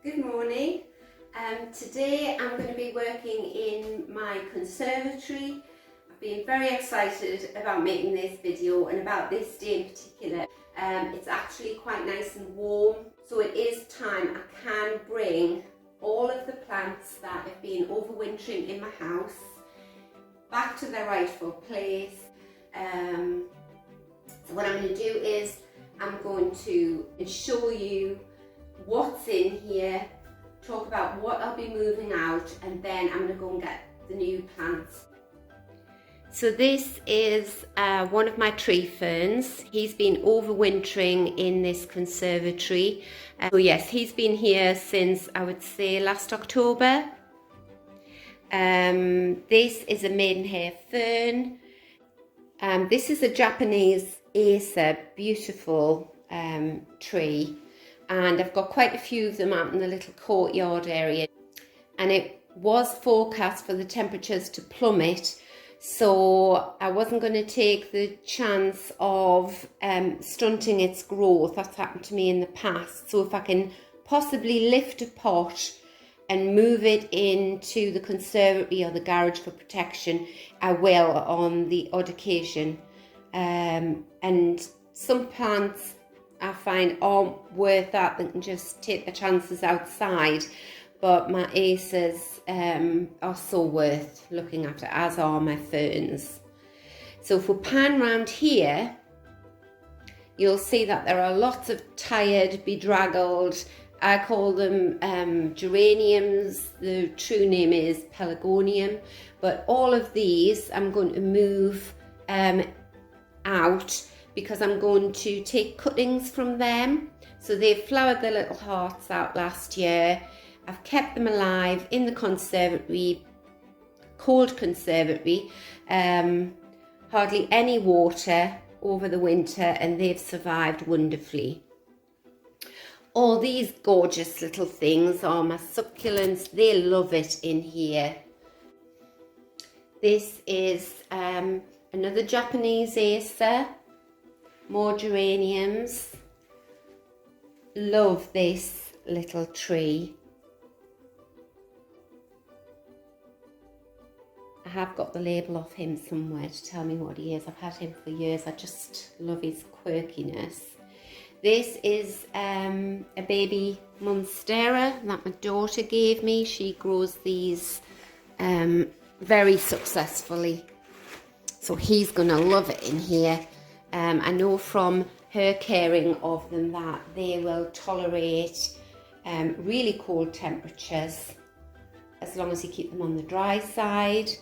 Good morning. Today I'm going to be working in my conservatory. I've been very excited about making this video and about this day in particular. It's actually quite nice and warm, so it is time I can bring all of the plants that have been overwintering in my house back to their rightful place. So what I'm going to do is I'm going to show you what's in here, talk about what I'll be moving out, and then I'm going to go and get the new plants. So this is one of my tree ferns. He's been overwintering in this conservatory. So yes, he's been here since I would say last October. This is a maidenhair fern. This is a Japanese Acer, beautiful tree. And I've got quite a few of them out in the little courtyard area, and it was forecast for the temperatures to plummet, so I wasn't going to take the chance of stunting its growth. That's happened to me in the past. So if I can possibly lift a pot and move it into the conservatory or the garage for protection, I will on the odd occasion. And some plants I find aren't worth that, they can just take the chances outside, but my acers are so worth looking after, as are my ferns. So if we pan round here, you'll see that there are lots of tired, bedraggled, I call them geraniums. The true name is pelargonium, but all of these I'm going to move out, because I'm going to take cuttings from them. So they flowered their little hearts out last year. I've kept them alive in the conservatory, cold conservatory, hardly any water over the winter, and they've survived wonderfully. All these gorgeous little things are my succulents. They love it in here. This is another Japanese Acer. More geraniums. Love this little tree. I have got the label off him somewhere to tell me what he is. I've had him for years. I just love his quirkiness. This is a baby monstera that my daughter gave me. She grows these very successfully. So he's gonna love it in here. I know from her caring of them that they will tolerate really cold temperatures as long as you keep them on the dry side.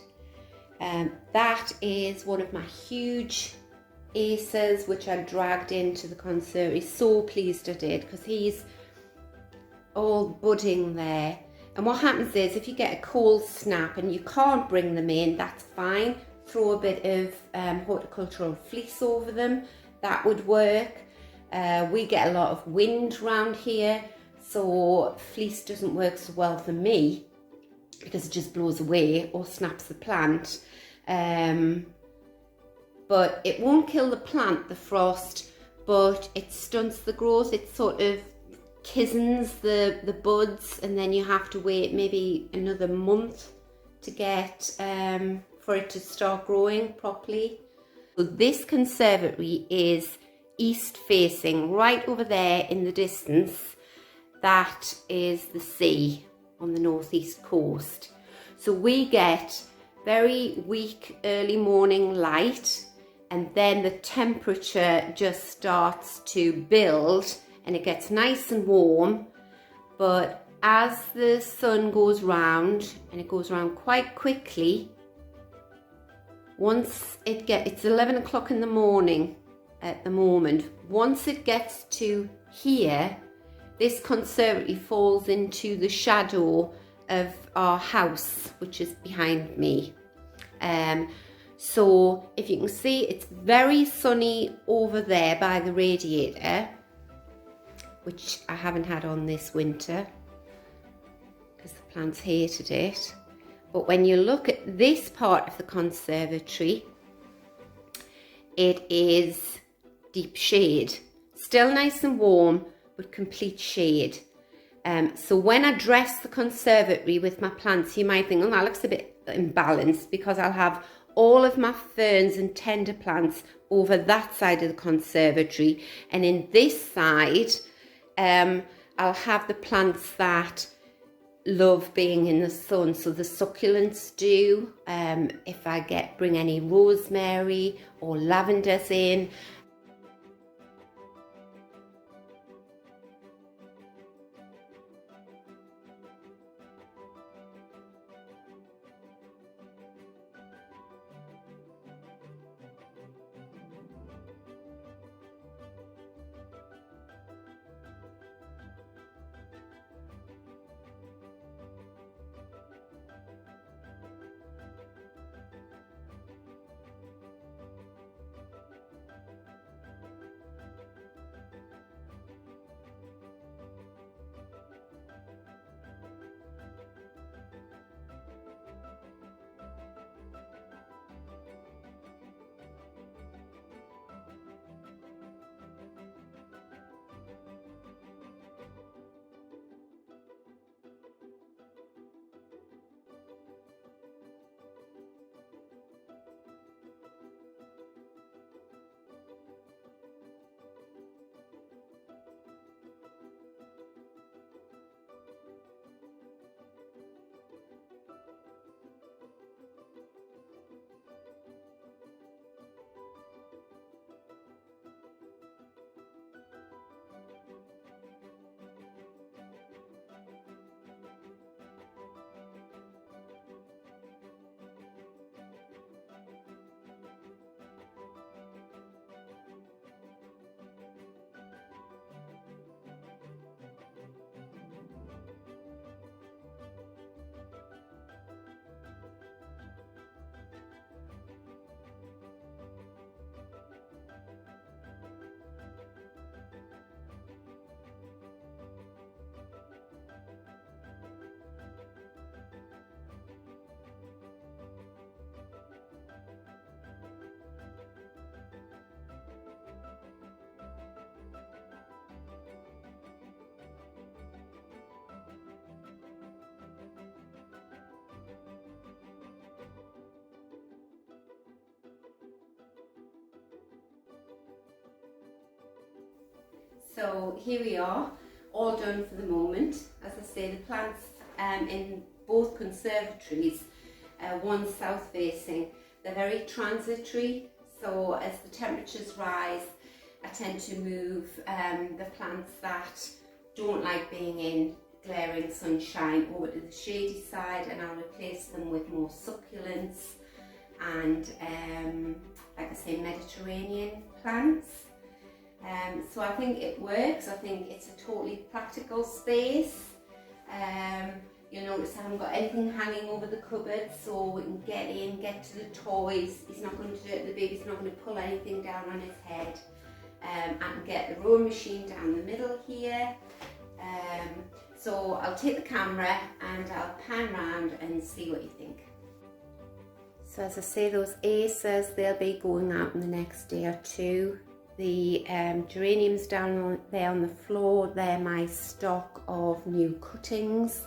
That is one of my huge acers which I dragged into the conservatory. So pleased I did, because he's all budding there. And what happens is, if you get a cold snap and you can't bring them in, that's fine. Throw a bit of horticultural fleece over them, that would work. We get a lot of wind around here, so fleece doesn't work so well for me because it just blows away or snaps the plant. But it won't kill the plant, the frost, but it stunts the growth. It sort of kizens the buds, and then you have to wait maybe another month to get for it to start growing properly. So this conservatory is east facing. Right over there in the distance, that is the sea on the northeast coast. So we get very weak early morning light, and then the temperature just starts to build and it gets nice and warm. But as the sun goes round, and it goes round quite quickly, once it's 11 o'clock in the morning at the moment. Once it gets to here, this conservatory falls into the shadow of our house, which is behind me. So if you can see, it's very sunny over there by the radiator, which I haven't had on this winter because the plants hated it. But when you look at this part of the conservatory, it is deep shade. Still nice and warm, but complete shade. So when I dress the conservatory with my plants, you might think, oh, that looks a bit imbalanced, because I'll have all of my ferns and tender plants over that side of the conservatory, and in this side I'll have the plants that love being in the sun. So the succulents do, if I bring any rosemary or lavenders in. So here we are, all done for the moment. As I say, the plants in both conservatories, one south facing, they're very transitory. So as the temperatures rise, I tend to move the plants that don't like being in glaring sunshine over to the shady side, and I'll replace them with more succulents and, like I say, Mediterranean plants. So I think it works. I think it's a totally practical space. You'll notice I haven't got anything hanging over the cupboard, so we can get in, get to the toys. He's not going to do it, the baby's not going to pull anything down on his head. I can get the rowing machine down the middle here. So I'll take the camera and I'll pan round and see what you think. So as I say, those acers, they'll be going out in the next day or two. The geraniums down there on the floor, they're my stock of new cuttings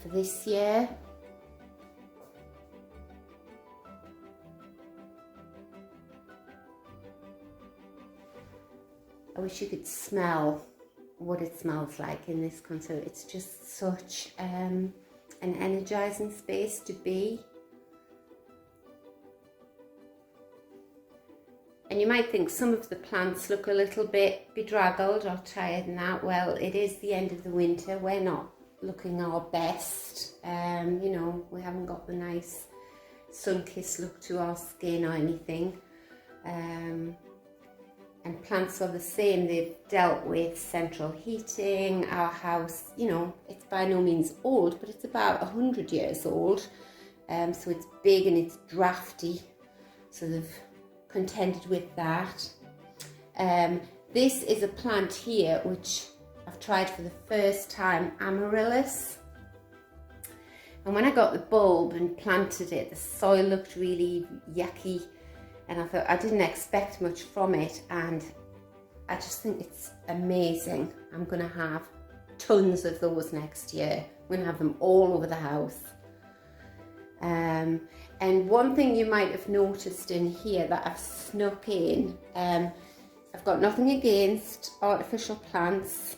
for this year. I wish you could smell what it smells like in this conservatory. It's just such an energizing space to be. And you might think some of the plants look a little bit bedraggled or tired and that. Well, it is the end of the winter. We're not looking our best. You know, we haven't got the nice sun-kissed look to our skin or anything. And plants are the same. They've dealt with central heating. Our house, you know, it's by no means old, but it's about 100 years old. So it's big and it's drafty. So they've contended with that. This is a plant here which I've tried for the first time, amaryllis. And when I got the bulb and planted it, the soil looked really yucky, and I thought I didn't expect much from it, and I just think it's amazing. I'm going to have tons of those next year. We're going to have them all over the house. And one thing you might have noticed in here that I've snuck in, I've got nothing against artificial plants,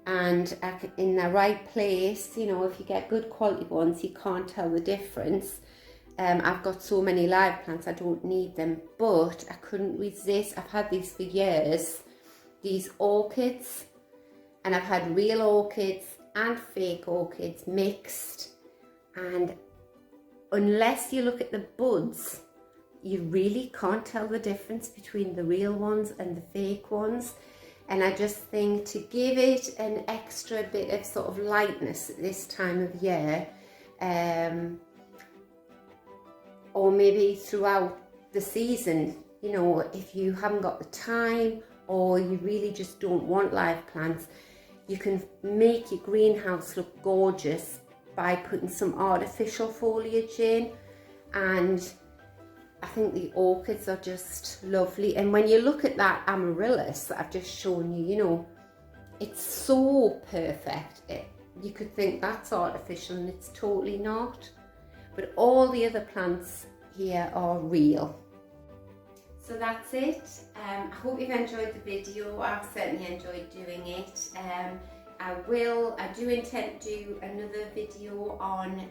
and in the right place, you know, if you get good quality ones, you can't tell the difference. I've got so many live plants, I don't need them, but I couldn't resist. I've had these for years, these orchids, and I've had real orchids and fake orchids mixed, and unless you look at the buds, you really can't tell the difference between the real ones and the fake ones. And I just think to give it an extra bit of sort of lightness at this time of year, or maybe throughout the season, you know, if you haven't got the time or you really just don't want live plants, you can make your greenhouse look gorgeous by putting some artificial foliage in. And I think the orchids are just lovely. And when you look at that amaryllis that I've just shown you, you know, it's so perfect. You could think that's artificial, and it's totally not. But all the other plants here are real. So that's it. I hope you've enjoyed the video. I've certainly enjoyed doing it. I do intend to do another video on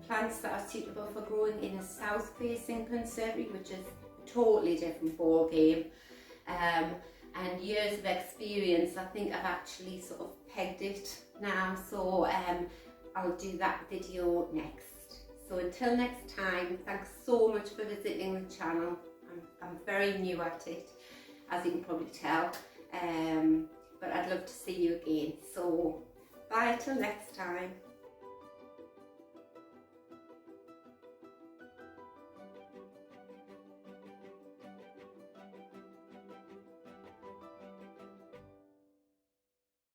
plants that are suitable for growing in a south-facing conservatory, which is a totally different ball game. And years of experience, I think I've actually sort of pegged it now. So I'll do that video next. So until next time, thanks so much for visiting the channel. I'm very new at it, as you can probably tell. But I'd love to see you again. So bye till next time.